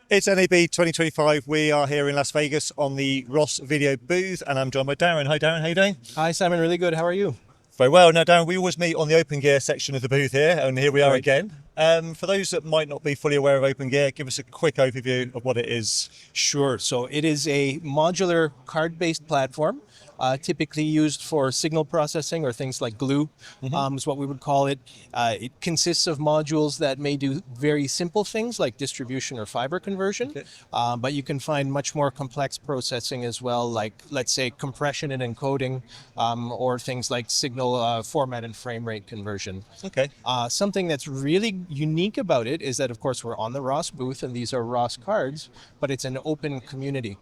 It's NAB 2025. We are here in Las Vegas on the Ross Video booth, and I'm joined by Darren. Hi, Darren. How you doing? Hi, Simon. Really good. How are you? Very well. Now, Darren, we always meet on the openGear section of the booth here, and here we are Right. again. For those that might not be fully aware of openGear, give us a quick overview of what it is. Sure. So it is a modular card-based platform, typically used for signal processing or things like glue, is what we would call it. It consists of modules that may do very simple things like distribution or fiber conversion, but you can find much more complex processing as well, like, let's say, compression and encoding, or things like signal format and frame rate conversion. Okay. Something that's really unique about it is that, of course, we're on the Ross booth and these are Ross cards, but it's an open community.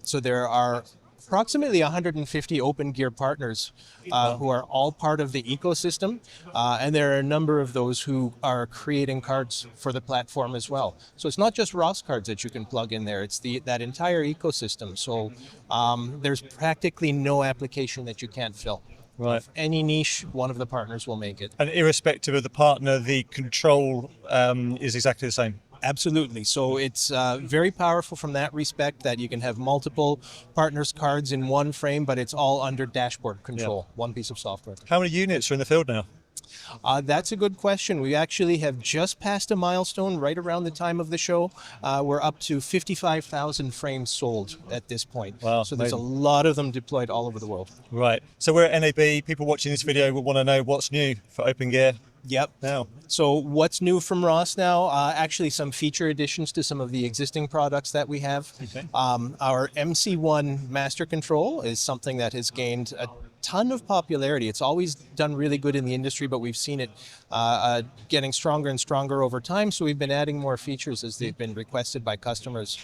So there are approximately 150 openGear partners who are all part of the ecosystem, and there are a number of those who are creating cards for the platform as well. So it's not just Ross cards that you can plug in there, it's that entire ecosystem. So there's practically no application that you can't fill. Right. Any niche, one of the partners will make it. And irrespective of the partner, the control is exactly the same. Absolutely. So it's very powerful from that respect that you can have multiple partners' cards in one frame, but it's all under dashboard control, one piece of software. How many units are in the field now? That's a good question. We actually have just passed a milestone right around the time of the show. We're up to 55,000 frames sold at this point. Wow, so there's amazing. a lot of them deployed all over the world. Right. So we're at NAB. People watching this video will want to know what's new for openGear Yep. now. So what's new from Ross now? Actually, some feature additions to some of the existing products that we have. Okay. Our MC1 master control is something that has gained a ton of popularity. It's always done really good in the industry, but we've seen it getting stronger and stronger over time. So we've been adding more features as they've been requested by customers.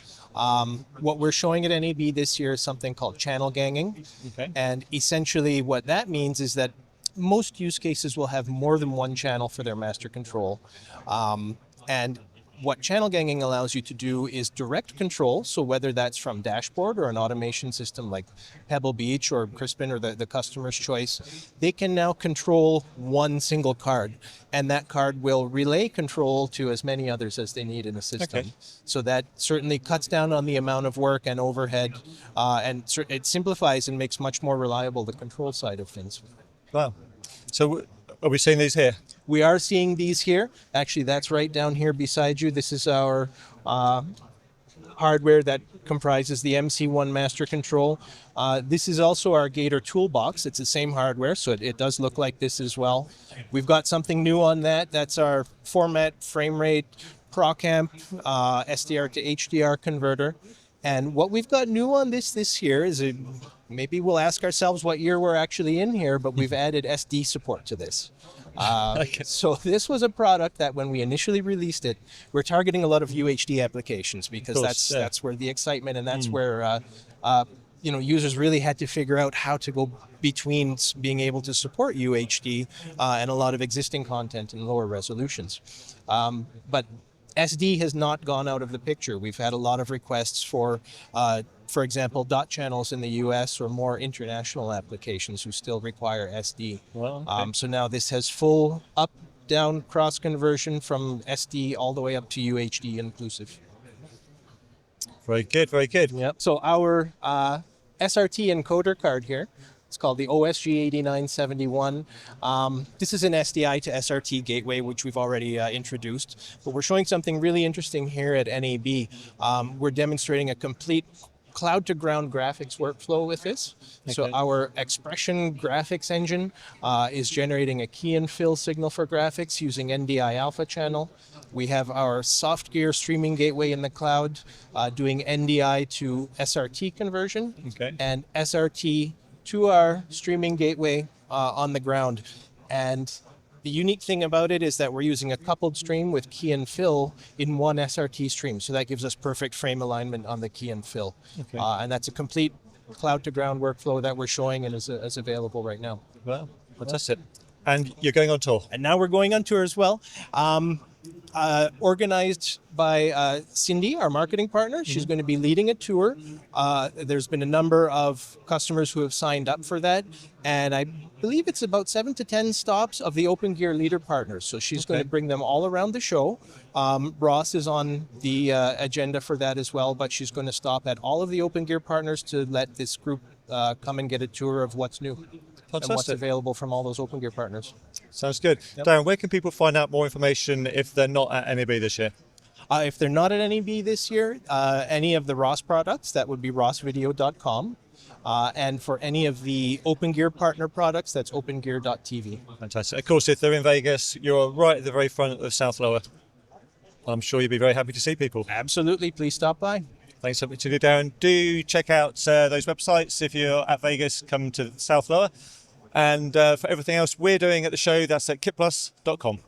What we're showing at NAB this year is something called channel ganging. Okay. And essentially what that means is that most use cases will have more than one channel for their master control. And what channel ganging allows you to do is direct control. So whether that's from dashboard or an automation system like Pebble Beach or Crispin or the customer's choice, they can now control one single card. And that card will relay control to as many others as they need in the system. Okay. So that certainly cuts down on the amount of work and overhead, and it simplifies and makes much more reliable the control side of things. Wow. So are we seeing these here? We are seeing these here. Actually, that's right down here beside you. This is our hardware that comprises the MC1 master control. This is also our Gator Toolbox. It's the same hardware, so it does look like this as well. We've got something new on that. That's our format, frame rate, ProCamp, SDR to HDR converter. And what we've got new on this year is maybe we'll ask ourselves what year we're actually in here, but we've added SD support to this. Okay. So this was a product that when we initially released it, we're targeting a lot of UHD applications because that's where the excitement and that's where users really had to figure out how to go between being able to support UHD and a lot of existing content in lower resolutions. But SD has not gone out of the picture. We've had a lot of requests for example, dot channels in the US or more international applications who still require SD. Well, okay. So now this has full up-down cross conversion from SD all the way up to UHD inclusive. Very good, very good. Yep. So our SRT encoder card here, it's called the OSG-8971. This is an SDI to SRT gateway, which we've already introduced. But we're showing something really interesting here at NAB. We're demonstrating a complete cloud-to-ground graphics workflow with this. Okay. So our expression graphics engine is generating a key and fill signal for graphics using NDI alpha channel. We have our SoftGear streaming gateway in the cloud doing NDI to SRT conversion, and SRT to our streaming gateway on the ground. And the unique thing about it is that we're using a coupled stream with key and fill in one SRT stream. So that gives us perfect frame alignment on the key and fill. Okay. And that's a complete cloud to ground workflow that we're showing and is available right now. Wow, fantastic. And you're going on tour? And now we're going on tour as well. organized by Cindy, our marketing partner. She's going to be leading a tour. There's been a number of customers who have signed up for that, and I believe it's about 7 to 10 stops of the openGear leader partners. So she's going to bring them all around the show. Ross is on the agenda for that as well, but she's going to stop at all of the openGear partners to let this group come and get a tour of what's new. Fantastic. And what's available from all those openGear partners. Sounds good. Yep. Darren, where can people find out more information if they're not at NAB this year? If they're not at NAB this year, any of the Ross products, that would be rossvideo.com. And for any of the openGear partner products, that's opengear.tv. Fantastic. Of course, if they're in Vegas, you're right at the very front of South Lower. I'm sure you'll be very happy to see people. Absolutely. Please stop by. Thanks so much to you, Darren. Do check out those websites. If you're at Vegas, come to South Lower. And for everything else we're doing at the show, that's at kitplus.com.